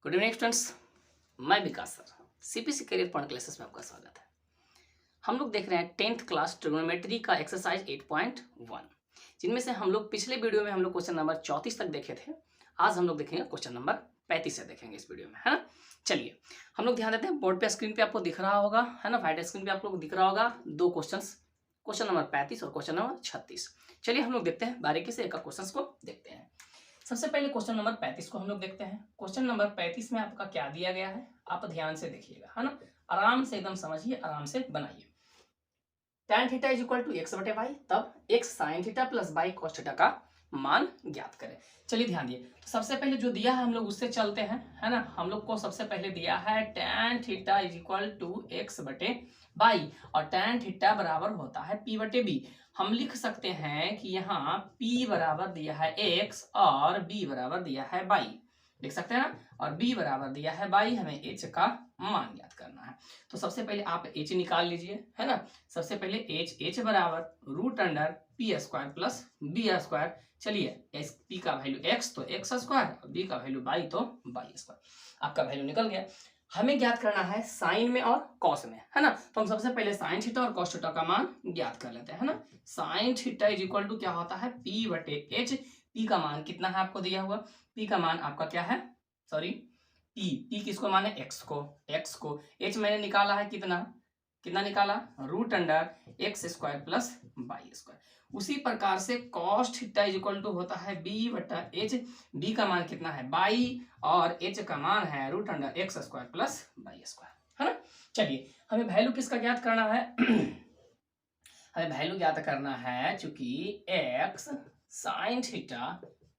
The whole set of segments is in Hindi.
गुड इवनिंग स्टूडेंट्स, मैं Vikas sir CPC career point classes में आपका स्वागत है। हम लोग देख रहे हैं 10th क्लास ट्रिग्नोमेट्री का एक्सरसाइज 8.1, जिनमें से हम लोग पिछले वीडियो में हम लोग क्वेश्चन नंबर 34 तक देखे थे। आज हम लोग देखेंगे क्वेश्चन नंबर 35 से देखेंगे इस वीडियो में, है ना। चलिए हम लोग ध्यान देते हैं। बोर्ड पे स्क्रीन पे आपको दिख रहा होगा, है ना, व्हाइट स्क्रीन पे आप लोग दिख रहा होगा दो क्वेश्चन नंबर 35 और क्वेश्चन नंबर 36। चलिए हम लोग देखते हैं बारीकी से एक क्वेश्चन को देखते हैं। सबसे पहले क्वेश्चन नंबर 35 को हम लोग देखते हैं। क्वेश्चन नंबर 35 में आपका क्या दिया गया है, आप ध्यान से देखिएगा, है ना, आराम से एकदम समझिए, आराम से बनाइए। tan theta is equal to X बटे वाई, तब X sine theta plus Y cos theta का मान ज्ञात करें। चलिए ध्यान दिए, तो सबसे पहले जो दिया है हम लोग उससे चलते हैं, है ना। हम लोग को सबसे पहले दिया है tan theta is equal to X बटे बाई, और tan थीटा बराबर होता है p बटे बी। हम लिख सकते हैं कि यहाँ p बराबर दिया है x और b बराबर दिया है बाई, लिख सकते हैं ना, और b बराबर दिया है बाई, हमें h का मान ज्ञात करना है। तो सबसे पहले आप h निकाल लीजिए, है ना। सबसे पहले h बराबर root under P square plus B square. चलिए p का वैल्यू x तो x स्क्वायर, और b का वैल्यू बाई तो बाई स्क्वायर। आपका वैल्यू निकल गया। हमें ज्ञात करना है साइन में और कॉस में, है ना। तो हम सबसे पहले साइन थीटा और कॉस थीटा का मान ज्ञात कर लेते हैं, है ना। Sine theta is equal to क्या होता है p बटे एच। p का मान कितना है आपको दिया हुआ, p का मान आपका क्या है, सॉरी p किसको माने, x को h मैंने निकाला है कितना निकाला, root under X square plus Y square. उसी प्रकार से cos theta is equal to होता है b बटा एच। b का मान कितना है बाई, और h का मान है root under X square plus Y square, है ना। चलिए हमें वैल्यू किसका ज्ञात करना है हमें वैल्यू ज्ञात करना है, चूंकि x sign theta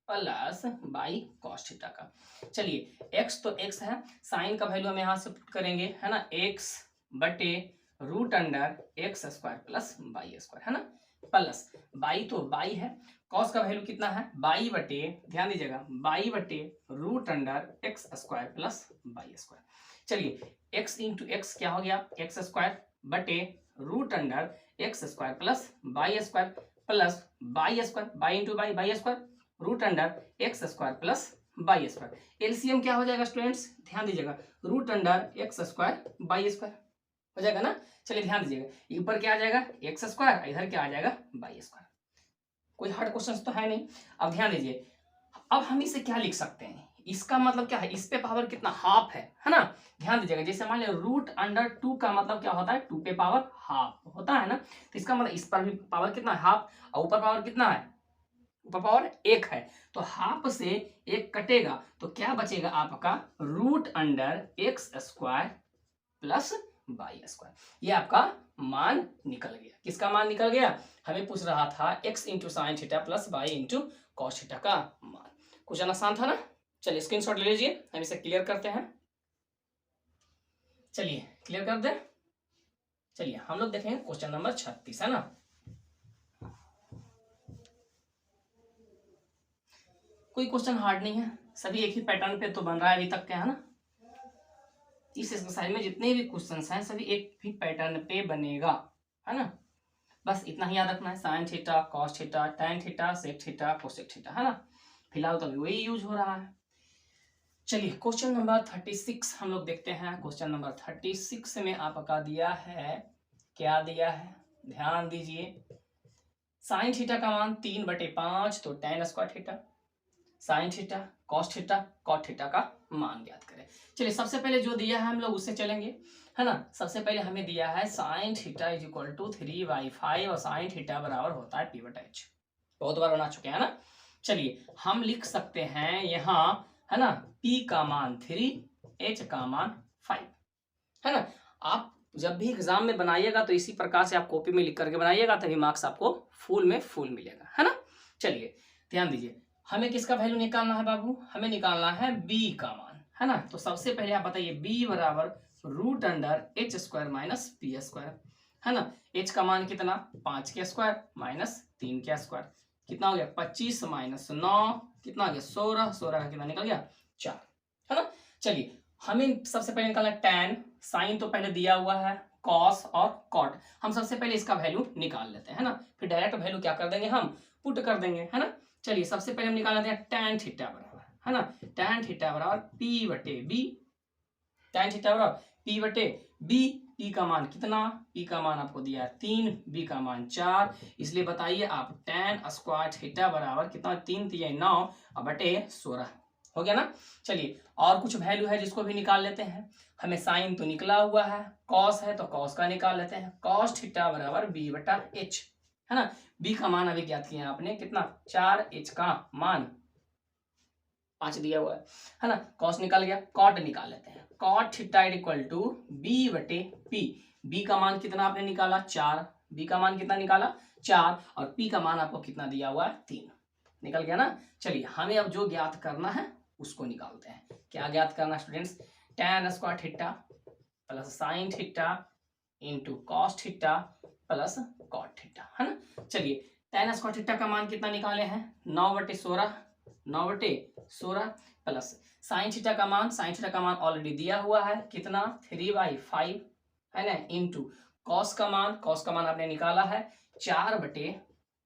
plus Y cos theta का। चलिए x तो x है, साइन का वैल्यू हम यहाँ से पुट करेंगे, है ना, x बटे root under X square plus Y square, है ना, प्लस बाई तो बाई है, कॉस का वैल्यू कितना है बाई बटे, ध्यान दीजिएगा, बाई बटे root under X square plus Y square. चलिए x इंटू एक्स क्या हो गया, एक्स स्क्वायर बटे root under X square plus Y square, plus Y square, Y into Y, Y square, root under X square plus Y square. LCM क्या हो जाएगा स्टूडेंट्स, ध्यान दीजिएगा, root under X square Y square हो जाएगा ना। चलिए ध्यान दीजिएगा, ऊपर क्या आ जाएगा एक्स स्क्वायर, इधर क्या आ जाएगा बाई स्क्वायर। कोई हार्ड क्वेश्चन तो है नहीं। अब ध्यान दीजिए, अब हम इसे क्या लिख सकते हैं, इसका मतलब क्या है, इस पे पावर कितना हाफ है ना। ध्यान दीजिएगा, जैसे मान लिया रूट अंडर 2 का मतलब क्या होता है 2 पे पावर हाफ होता है ना। तो इसका मतलब इस पर भी पावर कितना है हाफ, और ऊपर पावर कितना है, ऊपर पावर 1 है, तो हाफ से 1 कटेगा तो क्या बचेगा आपका root under X square plus Y square. ये आपका मान निकल गया। किसका मान निकल गया, हमें पूछ रहा था x into sine theta plus by into cos theta का मान। कुछ आसान था ना। चलिए स्क्रीनशॉट ले लीजिए, हम इसे क्लियर करते हैं। चलिए क्लियर कर दे। चलिए हम लोग देखेंगे क्वेश्चन नंबर 36, है ना। कोई क्वेश्चन हार्ड नहीं है, सभी एक ही पैटर्न पे तो बन रहा है अभी तक के, है ना। इस एक्सरसाइज में जितने भी क्वेश्चंस हैं सभी एक ही पैटर्न पे बनेगा, है ना। बस इतना ही याद रखना है, sine theta cos theta tan theta sec theta cosec theta, है ना। फिलहाल तो अभी वही यूज हो रहा है। चलिए क्वेश्चन नंबर 36 हम लोग देखते हैं। क्वेश्चन नंबर 36 में आपका दिया है, क्या दिया है, ध्यान दीजिए, साइन थीटा का मान 3/5 तो tan square theta, sine theta cos theta cot theta का मान ज्ञात करें। चलिए सबसे पहले जो दिया है हम लोग उससे चलेंगे, है ना। सबसे पहले हमें दिया है sine theta is equal to 3/5 और साइन थीटा बराबर होता है p बटा h। बहुत बार बना चुके हैं ना। चलिए हम लिख सकते हैं यहाँ, है ना, p का मान 3, h का मान 5, है ना। आप जब भी एग्जाम में बनाइएगा तो इसी प्रकार से आप कॉपी में लिख करके बनाइएगा, तभी मार्क्स आपको फुल में फुल मिलेगा, है ना। चलिए ध्यान दीजिए, हमें किसका वैल्यू निकालना है बाबू, हमें निकालना है b का मान, है ना। तो सबसे पहले आप बताइए b बराबर root under H square minus P square, है ना। h का मान कितना 5 के स्क्वायर माइनस 3 के स्क्वायर, कितना हो गया 25 माइनस 9 कितना हो गया 16, 16 का कितना निकल गया 4, है ना। चलिए हमें सबसे पहले निकालना टैन, साइन तो पहले दिया हुआ है, कॉस और कॉट, हम सबसे पहले इसका वैल्यू निकाल लेते हैं, है ना। फिर डायरेक्ट वैल्यू क्या कर देंगे हम पुट कर देंगे, है ना। चलिए सबसे पहले हम निकाल लेते हैं टैन थीटा बराबर, है ना। tan थीटा बराबर p बटे b, tan थीटा बराबर p बटे b। p का मान कितना, p का मान आपको दिया है 3, b का मान 4, इसलिए बताइए आप tan स्क्वायर थीटा बराबर कितना, 3 3 9 और बटे 16 हो गया ना। चलिए और कुछ वैल्यू है जिसको भी निकाल लेते हैं। हमें साइन तो निकला हुआ है, कॉस है तो कॉस का निकाल लेते हैं। कॉस थीटा बराबर b बटा h, है ना। b का मान अभी ज्ञात किया आपने कितना, 4, h का मान 5 दिया हुआ है ना। कॉस निकल गया, कॉट निकाल लेते हैं। Cot theta equal to b बटे p। b का मान कितना आपने निकाला, 4, b का मान कितना निकाला 4, और p का मान आपको कितना दिया हुआ है 3, निकल गया ना। चलिए हमें अब जो ज्ञात करना है उसको निकालते हैं। क्या ज्ञात करना students, tan square theta plus sine theta into cos theta plus cot theta, है ना। चलिए tan स्क्वायर थीटा का मान कितना निकाले हैं, 9 बटे 16, 9 बटे 16 प्लस साइन थीटा का मान, साइन थीटा का मान ऑलरेडी दिया हुआ है कितना, 3/5, है ना, इंटू कॉस का मान, कॉस का मान आपने निकाला है 4 बटे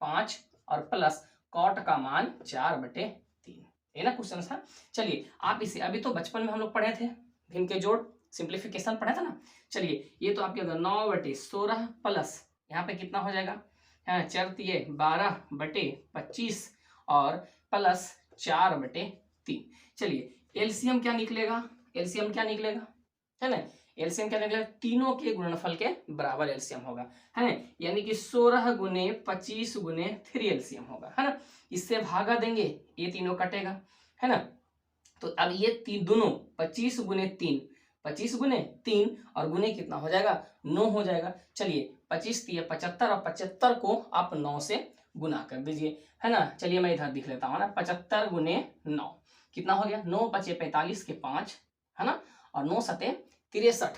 5 और प्लस कॉट का मान 4 बटे 3, है ना क्वेश्चन था। चलिए आप इसे, अभी तो बचपन में हम लोग पढ़े थे भिन्न के जोड़ सिंप्लीफिकेशन पढ़ा था ना। चलिए ये तो आपके 9 बटे 16 प्लस यहाँ पे कितना हो जाएगा, 4 × 12 बटे 25 और प्लस 4 बटे 3। चलिए एलसीएम क्या निकलेगा, एलसीएम क्या निकलेगा, है ना, एलसीएम क्या निकलेगा, तीनों के गुणनफल के बराबर एलसीएम होगा, है ना, यानी कि 16 × 25 × 3 एलसीएम होगा, है ना। इससे भागा देंगे, ये तीनों कटेगा, है ना। तो अब ये दोनों 25 × 3, 25 × 3 और गुने कितना हो जाएगा, 9 हो जाएगा। चलिए 25 × 75 और 75 को आप 9 से गुना कर दीजिए, है ना। चलिए मैं इधर दिख लेता हूँ ना, 75 × 9 कितना हो गया, 9 × 5 = 45 के 5, है ना, और 9 × 7 = 63,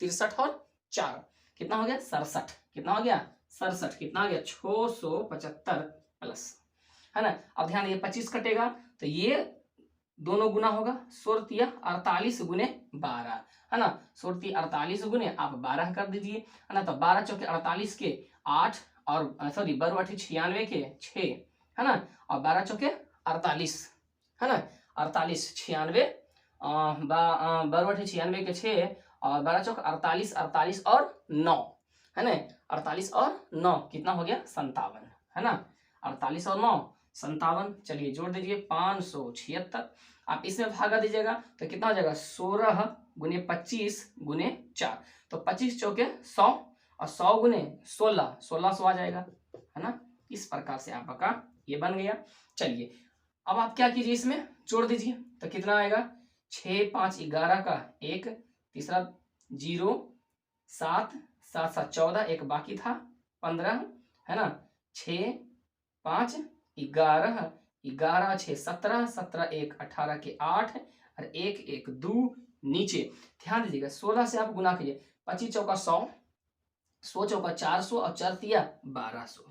63 और 4 कितना हो गया 67, कितना हो गया 67, कितना हो गया 675 प्लस, है ना। अब ध्यान ये 25 कटेगा तो ये दोनों गुना होगा, 16 × 48 × 12, है ना, 16 × 48 × आप 12 कर दीजिए, है ना। तो 12 × 4 = 48 के 8 और सॉरी 12 × 8 = 96 के 6, है ना, और 12 × 4 = 48, है ना, 48 96 12 × 8 = 96 के 6 और 12 × 4 = 48, 48 और 9, है ना, 48 और 9 कितना हो गया 57, है ना, 48 और 9 57। चलिए जोड़ दीजिए 576, आप इसमें भागा दीजिएगा तो कितना हो जाएगा 16 × 25 × 4, तो 25 चौके 100 और 100 × 16 1600 आ जाएगा, है ना। इस प्रकार से आपका ये बन गया। चलिए अब आप क्या कीजिए, इसमें जोड़ दीजिए तो कितना आएगा, 6 5 11 का 1, तीसरा 0 7 7 7 14, एक बाकी था 15, है ना, 6 5 11 11 6 17 17 1 18 के 8 और 1 1 2 नीचे। ध्यान दीजिएगा 16 से आप गुना कीजिए, 25 चौका 100, 100 चौका 400 और 4 तिया 1200,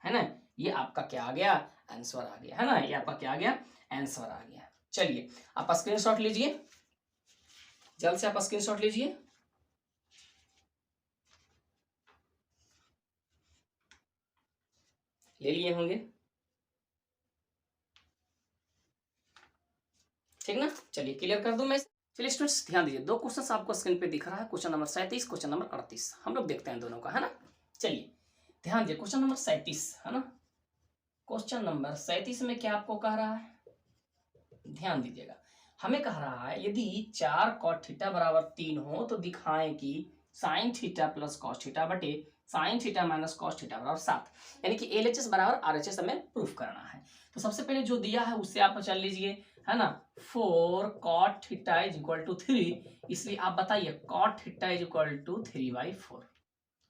है ना। ये आपका क्या आ गया, आंसर आ गया, है ना, ये आपका क्या आ गया, आंसर आ गया। चलिए आप स्क्रीनशॉट लीजिए, जल्द से आप स्क्रीनशॉट लीजिए। ले लिए होंगे, ठीक ना। चलिए क्लियर कर दूं मैं। चलिए स्टूडेंट्स ध्यान दीजिए, दो क्वेश्चंस आपको स्क्रीन पे दिख रहा है, क्वेश्चन नंबर 37, क्वेश्चन नंबर 38, हम लोग देखते हैं दोनों का, है ना। चलिए ध्यान दीजिए क्वेश्चन नंबर 37, है ना, क्वेश्चन नंबर 37 में क्या आपको कह रहा है, ध्यान दीजिएगा, हमें कह रहा है यदि 4 cot थीटा बराबर 3 हो तो दिखाएं कि sine theta plus cos theta बटे sine theta minus cos theta बराबर 7, यानी कि LHS बराबर RHS हमें प्रूफ करना है। तो सबसे पहले जो दिया है उससे आप चल लीजिए, है ना, 4 cot थीटा = 3, इसलिए आप बताइए cot थीटा = 3/4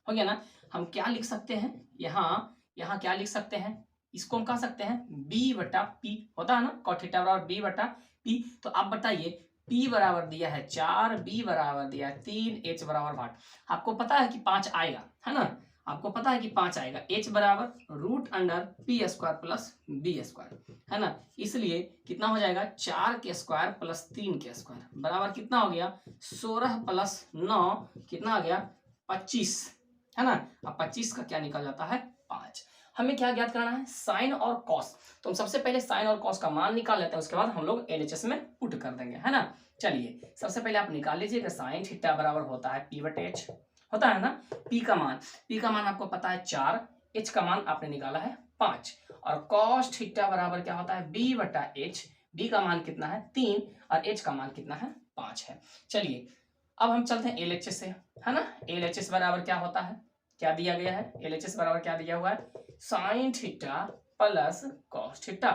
हो गया ना। हम क्या लिख सकते हैं, यहाँ क्या लिख सकते हैं, इसको हम कह सकते हैं b/p होता है ना, cot थीटा बराबर b/p। तो आप बताइए p बराबर दिया है 4, b बराबर दिया है 3, h बराबर 8, आपको पता है कि 5 आएगा, है ना, आपको पता है कि 5 आएगा, h बराबर √p² प्लस b², है ना, इसलिए कितना हो जाएगा 4² प्लस 3² बराबर कितना हो गया 16 प्लस 9 कितना आ गया 25, है ना। अब 25 का क्या निकल जाता है 5, हमें क्या ज्ञात करना है, साइन और कॉस। तो हम सबसे पहले साइन और कॉस का मान निकाल लेते हैं, उसके बाद हम लोग एलएचएस में पुट कर देंगे, है ना। चलिए सबसे पहले आप निकाल लीजिएगा, साइन थीटा बराबर होता है पी बटे एच, होता है ना। पी का मान आपको पता है 4, एच का मान आपने निकाला है 5, और कॉस थीटा बराबर क्या होता है बी बटा एच। बी का मान कितना है 3 और एच का मान कितना है 5 है। चलिए अब हम चलते हैं एलएचएस से, है ना। एलएचएस बराबर क्या होता है, क्या दिया गया है, एलएचएस बराबर क्या दिया हुआ है, sine theta plus cos theta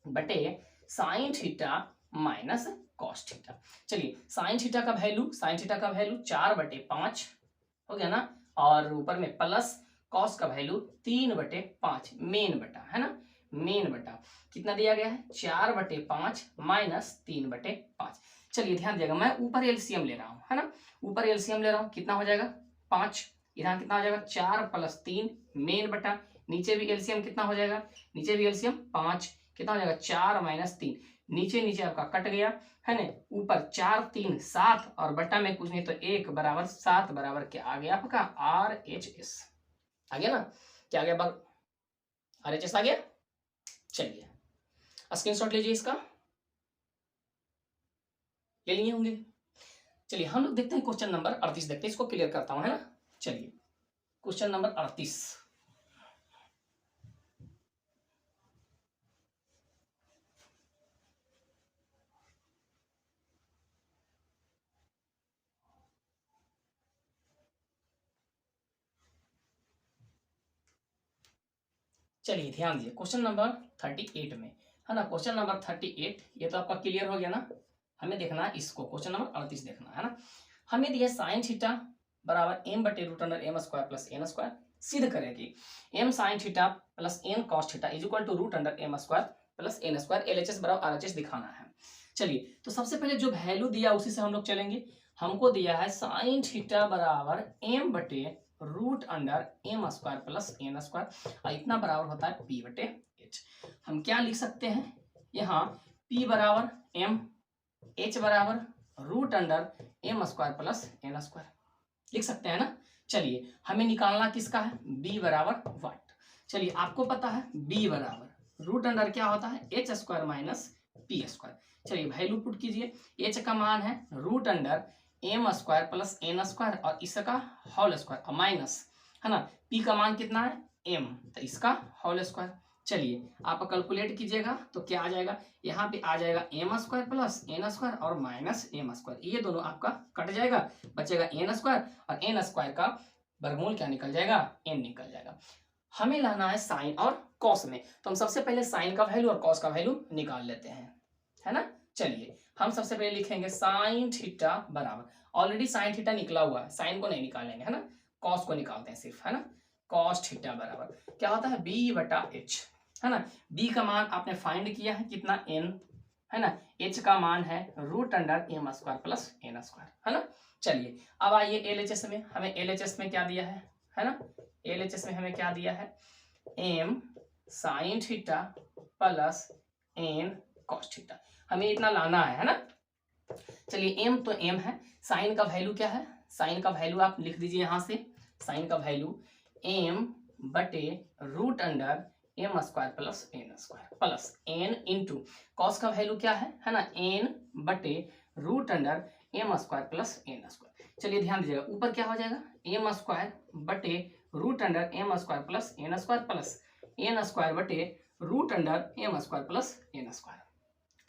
बटे sine theta minus cos theta. चलिए साइन थीटा का वैल्यू 4/5 हो गया ना, और ऊपर में प्लस कॉस का वैल्यू 3/5 मेन बटा, है ना, मेन बटा कितना दिया गया है 4/5 माइनस 3/5। चलिए ध्यान दिएगा, मैं ऊपर एलसीएम ले रहा हूँ, है ना, ऊपर एलसीएम ले रहा हूँ, कितना हो जाएगा 5, यहाँ कितना हो जाएगा 4 + 3 मेन बटा, नीचे भी एलसीएम कितना हो जाएगा, नीचे भी एलसीएम 5, कितना हो जाएगा 4 - 3, नीचे आपका कट गया, है ना, ऊपर 4 3 7 और बटा में कुछ नहीं तो 1 बराबर 7 बराबर क्या आ गया आपका RHS आ गया ना, क्या आ गया RHS आ गया। चलिए स्क्रीनशॉट लीजिए, इसका ले लिए होंगे। चलिए हम लोग देखते हैं क्वेश्चन नंबर 38, देखते हैं, इसको क्लियर करता हूं, है ना। चलिए क्वेश्चन नंबर 38, चलिए ध्यान दीजिए क्वेश्चन नंबर 38 में, है ना, क्वेश्चन नंबर 38 ये तो आपका क्लियर हो गया ना। हमें देखना है इसको, क्वेश्चन नंबर 38 देखना है ना। हमें दिया साइन थीटा बराबर m/√m² + n², सिद्ध करें कि m sin theta plus n cos theta is equal to √m² + n²। LHS बराबर RHS दिखाना है। चलिए तो सबसे पहले जो वैल्यू दिया उसी से हम लोग चलेंगे। हमको दिया है साइन थीटा बराबर m/√m² + n² और इतना बराबर होता है p/h। हम क्या लिख सकते हैं यहाँ, p बराबर m, h बराबर √m² + n² लिख सकते हैं ना। चलिए हमें निकालना किसका है, b बराबर वाट। चलिए आपको पता है b बराबर √, क्या होता है h² - p²। चलिए वैल्यू पुट कीजिए, h का मान है √m² + n² और इसका होल स्क्वायर और माइनस, है ना, p का मान कितना है m, तो इसका होल स्क्वायर। चलिए आप कैलकुलेट कीजिएगा तो क्या आ जाएगा, यहाँ पे आ जाएगा m² + n² और माइनस m², ये दोनों आपका कट जाएगा, बचेगा n² और n² का वर्गमूल क्या निकल जाएगा, n निकल जाएगा। हमें लाना है साइन और कॉस में, तो हम सबसे पहले साइन का वैल्यू और कॉस का वैल्यू निकाल लेते हैं, है ना। चलिए हम सबसे पहले लिखेंगे साइन थीटा बराबर, ऑलरेडी साइन थीटा निकला हुआ है, साइन को नहीं निकालेंगे, है ना, कॉस को निकालते हैं सिर्फ, है ना। कॉस थीटा बराबर क्या होता है b/h, है ना। b का मान आपने फाइंड किया है कितना n, है ना, h का मान है √m² + n², है ना। चलिए अब आइए LHS में, हमें LHS में क्या दिया है ना, LHS में हमें क्या दिया है m sin theta plus n cos theta, हमें इतना लाना है ना। चलिए m तो m है, साइन का वैल्यू क्या है, साइन का वैल्यू आप लिख दीजिए यहाँ से, साइन का value m/√m² + n² plus n into cos का वैल्यू क्या है ना, n/√m² + n²। चलिए ध्यान दीजिएगा ऊपर क्या हो जाएगा m² / √m² + n² plus n² / √m² + n²।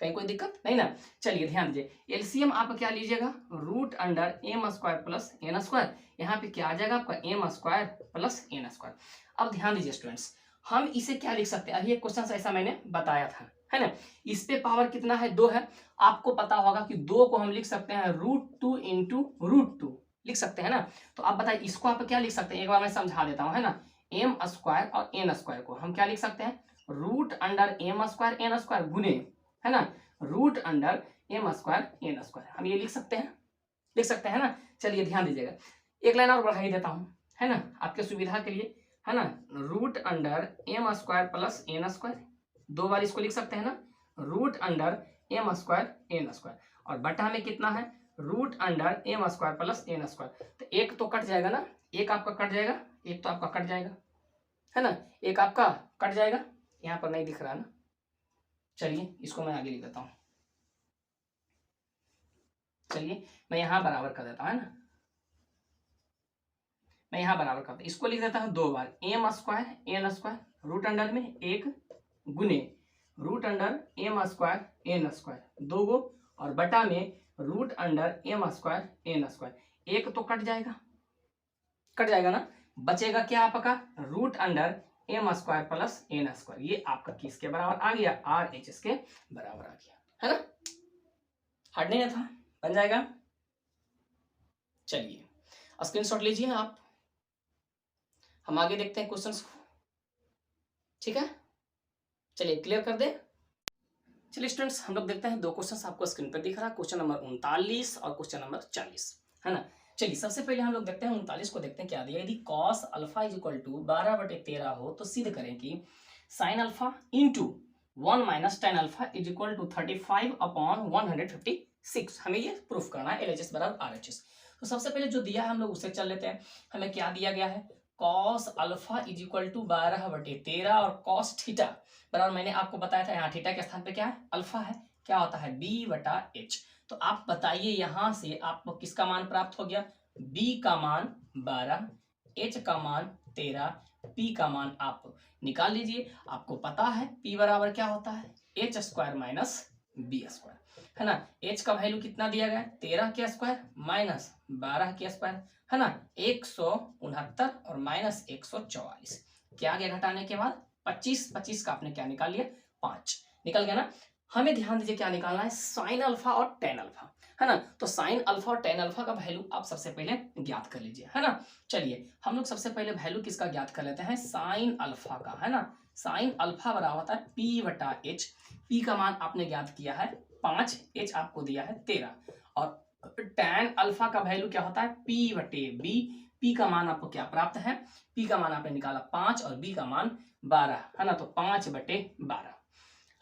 कहीं कोई दिक्कत नहीं ना। चलिए ध्यान दीजिए एलसीएम आप क्या लीजिएगा √m² + n², यहाँ पे क्या आ जाएगा आपका m² + n²। अब ध्यान दीजिए स्टूडेंट्स, हम इसे क्या लिख सकते हैं, अभी एक क्वेश्चन ऐसा मैंने बताया था, है ना, इस पे पावर कितना है 2 है, आपको पता होगा कि 2 को हम लिख सकते हैं √2 × √2 लिख सकते हैं ना। तो आप बताइए इसको आप क्या लिख सकते हैं, एक बार मैं समझा देता हूँ, है ना, m² और n² को हम क्या लिख सकते हैं √m² n² गुने, है ना, √m² n², हम ये लिख सकते हैं ना। चलिए ध्यान दीजिएगा एक लाइन और बढ़ा ही देता हूँ, है ना, आपके सुविधा के लिए, है ना, √m² + n², 2 बार इसको लिख सकते हैं ना, √m² n² और बटा में कितना है √m² + n²। तो एक तो कट जाएगा ना, एक आपका कट जाएगा, एक तो आपका कट जाएगा, है ना, एक आपका कट जाएगा, यहाँ पर नहीं दिख रहा ना, चलिए इसको मैं आगे लिख देता हूँ। चलिए मैं यहाँ बराबर कर देता हूँ, है ना, मैं यहाँ बराबर करता हूँ, इसको लिख देता हूँ 2 बार M square N square root under में 1 गुने root under M square N square 2 गो और बटा में root under M square N square. एक तो कट जाएगा ना, बचेगा क्या आपका root under M square plus N square. ये आपका किसके बराबर आ गया, आर एच एस के बराबर आ गया, है ना, हार्ड नहीं था, बन जाएगा। चलिए स्क्रीनशॉट लीजिए आप, हम आगे देखते हैं क्वेश्चंस को, ठीक है। चलिए क्लियर कर दे। चलिए स्टूडेंट्स हम लोग देखते हैं 2 क्वेश्चंस आपको स्क्रीन पर दिख रहा है, क्वेश्चन नंबर 39 और क्वेश्चन नंबर 40, है ना। चलिए सबसे पहले हम लोग देखते हैं 39 को, देखते हैं क्या दिया। यदि cos alpha is equal to 12/13 हो तो सिद्ध करें कि sin alpha into 1 minus tan alpha is equal to 35/156। हमें ये प्रूफ करना है, LHS बराबर RHS। तो सबसे पहले जो दिया है हम लोग उससे चल लेते हैं। हमें क्या दिया गया है, cos alpha is equal to 12/13 और cos थीटा बराबर, मैंने आपको बताया था यहाँ थीटा के स्थान पे क्या है, अल्फा है, क्या होता है b/h। तो आप बताइए यहाँ से आपको किसका मान प्राप्त हो गया, b का मान 12, h का मान 13, p का मान आप निकाल लीजिए। आपको पता है p बराबर क्या होता है, h square minus b square, है ना। h का वैल्यू कितना दिया गया है, 13 के स्क्वायर माइनस 12 के स्क्वायर, है ना, 169 और माइनस 144। क्या आ गया घटाने के बाद 25 का आपने क्या निकाल लिया, 5 निकल गया ना। हमें ध्यान दीजिए क्या निकालना है, साइन अल्फा और टेन अल्फा, है ना। तो साइन अल्फा और टेन अल्फा का वैल्यू आप सबसे पहले ज्ञात कर लीजिए, है ना। चलिए हम लोग सबसे पहले वैल्यू किसका ज्ञात कर लेते हैं, साइन अल्फा का, है ना। साइन अल्फा बराबर होता है p/h। p का मान आपने ज्ञात किया है 5, h आपको दिया है 13 और टेन अल्फा का वैल्यू क्या होता है p/b। p का मान आपको क्या प्राप्त है, p का मान आपने निकाला 5 और b का मान 12, है ना। तो 5/12,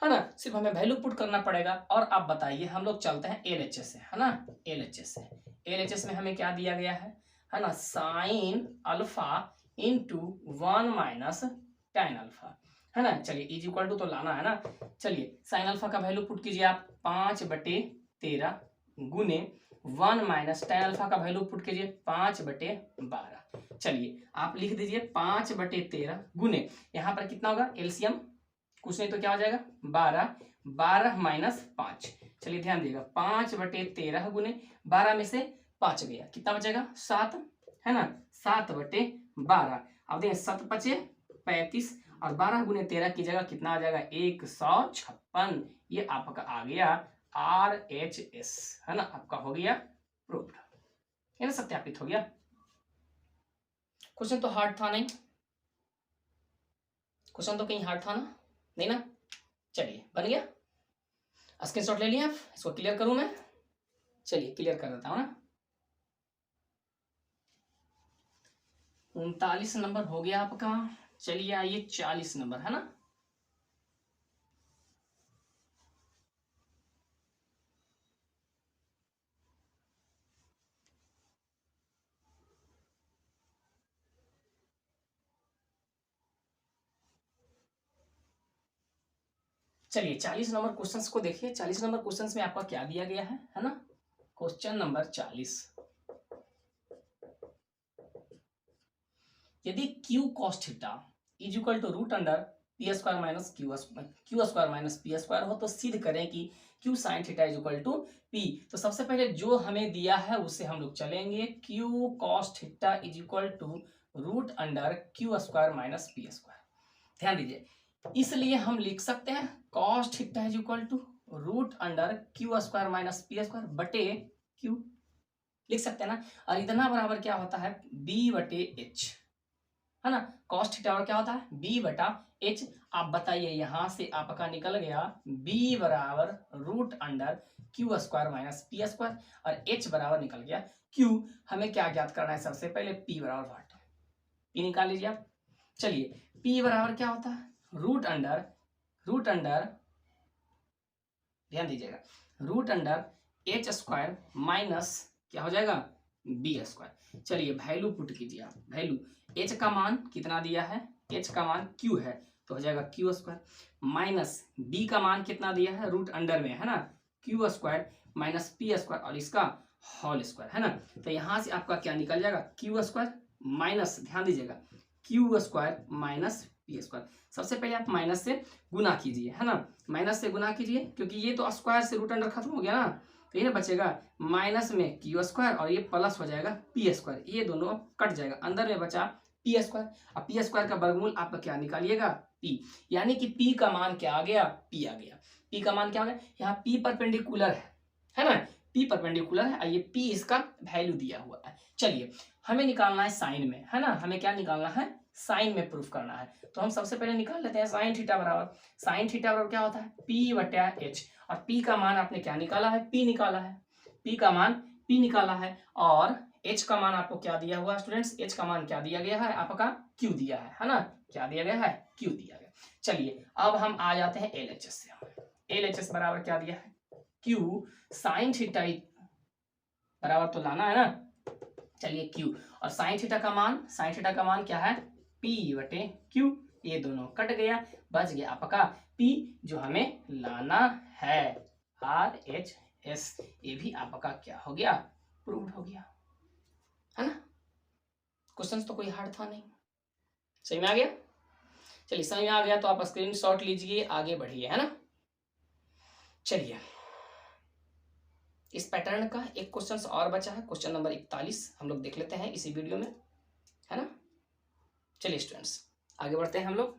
है ना। सिर्फ हमें वैल्यू पुट करना पड़ेगा। और आप बताइए, हम लोग चलते हैं LHS से, है ना, LHS से। LHS में हमें क्या दिया गया है ना, sine alpha into 1 minus tan alpha, है ना। चलिए इज इक्वल टू तो लाना है ना। चलिए साइन अल्फा का वैल्यू पुट कीजिए आप 5/13 गुने 1 माइनस टेन अल्फा का वैल्यू पुट कीजिए 5/12। चलिए आप लिख दीजिए 5/13 गुने, यहाँ पर कितना होगा एलसीएम, कुछ नहीं तो क्या हो जाएगा 12, 12 माइनस 5। चलिए ध्यान दीजिएगा 5/13 गुने 12 में से 5 गया, कितना बचेगा 7, है ना, 7/12। अब देखिए 7 × 5 = 35 और 12 गुने 13 की जगह कितना आ जाएगा 156। ये आपका आ गया RHS, है ना, आपका हो गया प्रूव्ड, है ना, सत्यापित हो गया। क्वेश्चन तो हार्ड था नहीं, क्वेश्चन तो कहीं हार्ड था ना, नहीं ना। चलिए बन गया, स्क्रीनशॉट ले लिया आप, इसको क्लियर करूं मैं, चलिए क्लियर कर देता हूं ना। 39 नंबर हो गया आपका। चलिए आइए 40 नंबर, है ना। चलिए 40 नंबर क्वेश्चंस को देखिए। 40 नंबर क्वेश्चंस में आपका क्या दिया गया है ना। क्वेश्चन नंबर 40, यदि q cos theta is equal to root under P square minus Q square minus P square हो तो सिद्ध करें कि q sin theta is equal to p। तो सबसे पहले जो हमें दिया है उससे हम लोग चलेंगे, q cos theta is equal to root under Q square minus P square. ध्यान दीजिए, इसलिए हम लिख सकते हैं cos theta is equal to root under Q square minus P square बटे q, लिख सकते हैं ना। और इतना बराबर क्या होता है b/h, है ना। cos थीटा और क्या होता है b/h। आप बताइए यहां से आपका निकल गया b बराबर root under Q square minus P square और h बराबर निकल गया q। हमें क्या ज्ञात करना है, सबसे पहले p बराबर वाट, p निकाल लीजिए आप। चलिए p बराबर क्या होता है रूट अंडर ध्यान दीजिएगा root under h square minus क्या हो जाएगा b स्क्वायर। चलिए वैल्यू पुट कीजिए आप, वैल्यू h का मान कितना दिया है h का मान q है तो हो जाएगा क्यू स्क्वायर, माइनस b का मान कितना दिया है, रूट अंडर में है ना, Q square minus P square और इसका होल स्क्वायर है ना। तो यहाँ से आपका क्या निकल जाएगा, क्यू स्क्वायर माइनस, ध्यान दीजिएगा, Q square minus P square. सबसे पहले आप माइनस से गुना कीजिए है ना, माइनस से गुना कीजिए क्योंकि ये तो स्क्वायर से रूट अंडर खत्म हो गया ना, तो ये ना बचेगा माइनस में क्यू स्क्वायर और ये प्लस हो जाएगा पी स्क्वायर, ये दोनों कट जाएगा, अंदर में बचा पी स्क्वायर। अब पी स्क्वायर का वर्गमूल आपका क्या निकालिएगा, पी, यानी कि पी का मान क्या आ गया, पी आ गया। पी का मान क्या आ गया, यहाँ पी परपेंडिकुलर है ना, पी परपेंडिकुलर है, ये पी इसका वैल्यू दिया हुआ है। चलिए हमें निकालना है साइन में है ना, हमें क्या निकालना है, साइन में प्रूफ करना है। तो हम सबसे पहले निकाल लेते हैं साइन थीटा बराबर, साइन थीटा बराबर क्या होता है, पी बटा एच, और पी का मान आपने क्या निकाला है, पी निकाला है, पी का मान पी निकाला है, और एच का मान आपको क्या दिया हुआ है स्टूडेंट्स, एच का मान क्या दिया गया है आपका, क्यू दिया है ना, क्या दिया गया है, क्यू दिया गया। चलिए अब हम आ जाते हैं एलएचएस से, एलएचएस बराबर क्या दिया है, क्यू साइन थीटा बराबर तो लाना है ना, चलिए क्यू, और साइन थीटा का मान, साइन थीटा का मान क्या है, पी बटे क्यू, ये दोनों कट गया, बच गया आपका पी जो हमें लाना है, आर एच एस, ये भी आपका क्या हो गया, प्रूव्ड हो गया है ना। क्वेश्चन तो कोई हार्ड था नहीं, सही में आ गया। चलिए समझ में आ गया तो आप स्क्रीनशॉट लीजिए, आगे बढ़िए है ना। चलिए इस पैटर्न का एक क्वेश्चन और बचा है, क्वेश्चन नंबर 41 हम लोग देख लेते हैं इसी वीडियो में है ना। चलिए स्टूडेंट्स आगे बढ़ते हैं हम लोग।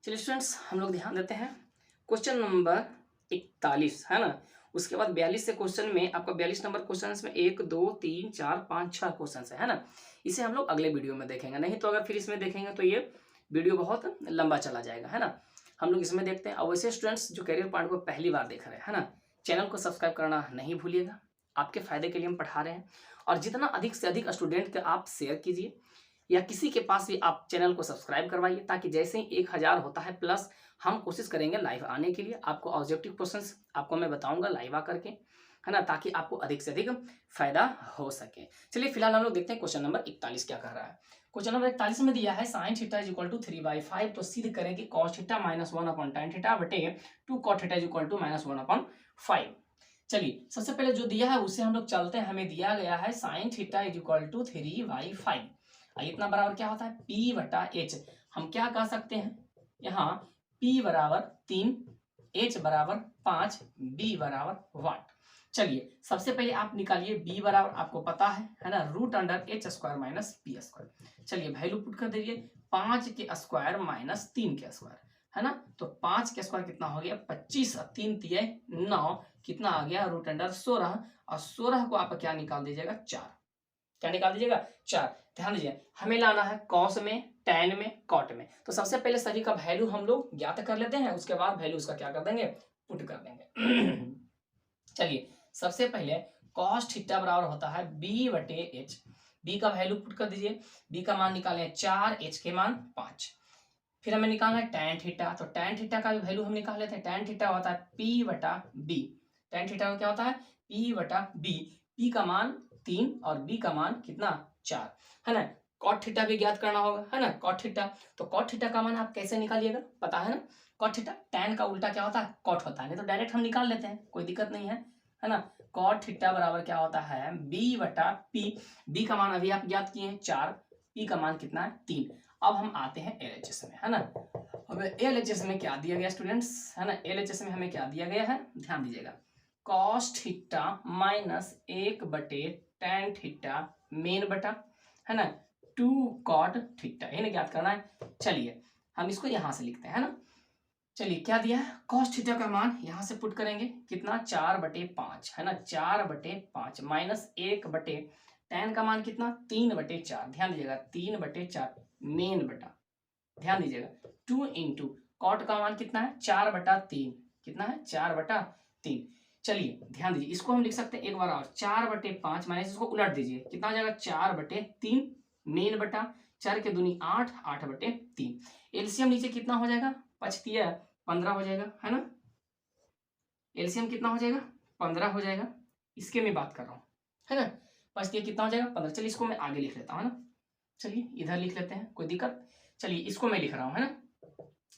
चलिए स्टूडेंट्स हम लोग ध्यान देते हैं क्वेश्चन नंबर 41 है ना, उसके बाद 42 से क्वेश्चन में आपका 42 नंबर क्वेश्चन में 1 2 3 4 5 6 क्वेश्चन है ना, इसे हम लोग अगले वीडियो में देखेंगे, नहीं तो अगर फिर इसमें देखेंगे तो ये वीडियो बहुत लंबा चला जाएगा है ना। हम लोग इसमें देखते हैं। और वैसे स्टूडेंट्स जो करियर पॉइंट को पहली बार देख रहे हैं है ना, चैनल को सब्सक्राइब करना नहीं भूलिएगा, आपके फायदे के लिए हम पढ़ा रहे हैं, और जितना अधिक से अधिक स्टूडेंट का आप शेयर कीजिए या किसी के पास भी आप चैनल को सब्सक्राइब करवाइए, ताकि जैसे ही 1000 होता है प्लस हम कोशिश करेंगे लाइव आने के लिए, आपको ऑब्जेक्टिव क्वेश्चंस आपको मैं बताऊंगा लाइव आकर के है ना, ताकि आपको अधिक से अधिक फायदा हो सके। चलिए फिलहाल हम लोग देखते हैं क्वेश्चन नंबर 41 क्या कर रहा है। क्वेश्चन नंबर 41 में दिया है sine theta is equal to 3/5, तो सिद्ध करें कि cos theta minus 1/tan theta बटे 2 cot theta is equal to -1/5। चलिए सबसे पहले जो दिया है उससे हम लोग चलते हैं। हमें दिया गया है sine theta is equal to 3/5, इतना बराबर क्या होता है, P बटा एच। हम क्या कह सकते हैं यहाँ, P बराबर 3, H बराबर 5, B बराबर 1। चलिए सबसे पहले आप निकालिए B बराबर, आपको पता है ना, root under H square minus P square. चलिए वैल्यू पुट कर दीजिए, 5 के स्क्वायर माइनस 3 के स्क्वायर है ना, तो 5 के स्क्वायर कितना हो गया 25, 3 तिये 9, कितना आ गया रूट अंडर 16, और 16 को आप क्या निकाल दीजिएगा 4, क्या निकाल दीजिएगा 4। ध्यान दीजिए हमें लाना है कॉस में, टैन में, कॉट में, तो सबसे पहले सभी का वैल्यू हम लोग ज्ञात कर लेते हैं, उसके बाद वैल्यू उसका क्या कर देंगे, पुट कर देंगे। चलिए सबसे पहले कॉस थीटा बराबर होता है बी बटे एच, बी का वैल्यू पुट कर दीजिए, बी का मान निकाले 4, एच के मान 5। फिर हमें निकालना है टैन थीटा, तो टैन थीटा का भी वैल्यू हम निकाल लेते हैं, टैन थीटा होता है पी बटा बी, टैन थीटा क्या होता है पी बटा बी, पी का मान 3 और बी का मान कितना 4 है ना। कॉट थीटा भी ज्ञात करना होगा है ना, कॉट थीटा, तो कॉट थीटा का मान आप कैसे निकालिएगा पता है ना, कॉट थीटा टैन का उल्टा क्या होता है कॉट होता है, नहीं तो डायरेक्ट हम निकाल लेते हैं, कोई दिक्कत नहीं है ना। कॉट थीटा बराबर क्या होता है बी बटा पी, बी का मान अभी आप ज्ञात किए हैं 4, पी का मान कितना है 3। अब हम आते हैं एलएचएस में है ना, अब एलएचएस में क्या दिया गया स्टूडेंट्स है ना, एलएचएस में हमें क्या दिया गया है, ध्यान दीजिएगा, कॉस थीटा माइनस 1 बटे टैन थीटा मेन बटा है ना 2 cot थीटा, इन्हें ज्ञात करना है। चलिए हम इसको यहां से लिखते हैं ना, चलिए क्या दिया है कॉस थीटा का मान यहां से पुट करेंगे कितना 4/5 है ना, 4/5 माइनस 1 बटे टैन का मान कितना 3/4, ध्यान दीजिएगा 3/4 मेन बटा, ध्यान दीजिएगा 2 इंटू कॉट का मान कितना है 4/3, कितना है 4/3। चलिए ध्यान दीजिए इसको हम लिख सकते हैं एक बार और 4/5 माइनस इसको उलट दीजिए, कितना हो जाएगा 4/3 मेन बटा 4 के दूनी 8, 8/3। एलसीएम नीचे कितना हो जाएगा 5 15 हो जाएगा है ना, एलसीएम कितना हो जाएगा 15 हो जाएगा, इसके मैं बात कर रहा हूँ है ना, 5 कितना हो जाएगा 15। चलिए इसको मैं आगे लिख लेता हूँ ना, चलिए इधर लिख लेते हैं कोई दिक्कत। चलिए इसको मैं लिख रहा हूँ, है ना,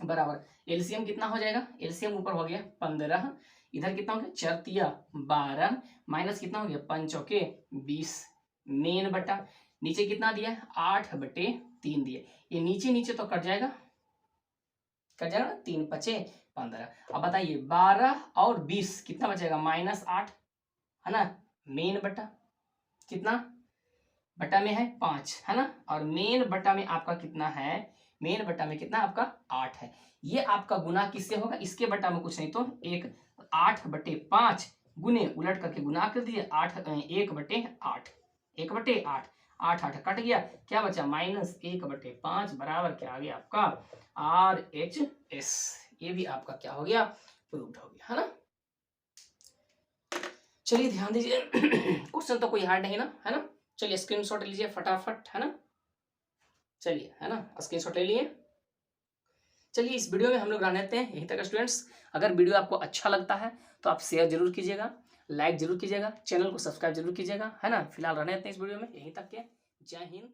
बराबर एलसीएम कितना हो जाएगा, एलसीएम ऊपर हो गया 15, इधर कितना हो गया 4 तिया 12, माइनस कितना हो गया 5 चौके 20, मेन बटा नीचे कितना दिया है 8/3 दिया, ये नीचे नीचे तो कट जाएगा, कट जाएगा ना, 3 5 15। अब बताइए 12 और 20 कितना बचेगा -8, है ना, मेन बटा कितना बटा में है 5, है ना, और मेन बटा में आपका कितना है, मेन बटा में कितना आपका 8 है। ये आपका गुना किससे होगा, इसके बटा में कुछ नहीं तो 8/5 गुने उलट करके गुना कर दिए 1/8, 1/8, 8 कट गया, क्या बचा -1/5 बराबर क्या आ गया आपका RHS। ये भी आपका क्या हो गया, प्रूव्ड हो गया, है ना। चलिए ध्यान दीजिए क्वेश्चन तो कोई हार्ड नहीं ना, है ना। चलिए स्क्रीनशॉट लीजिए फटाफट, है ना, चलिए, है ना, स्क्रीनशॉट ले लिए। चलिए इस वीडियो में हम लोग रहने देते हैं यहीं तक स्टूडेंट्स। अगर वीडियो आपको अच्छा लगता है तो आप शेयर जरूर कीजिएगा, लाइक जरूर कीजिएगा, चैनल को सब्सक्राइब जरूर कीजिएगा, है ना। फिलहाल रहने देते हैं इस वीडियो में यहीं तक के। जय हिंद।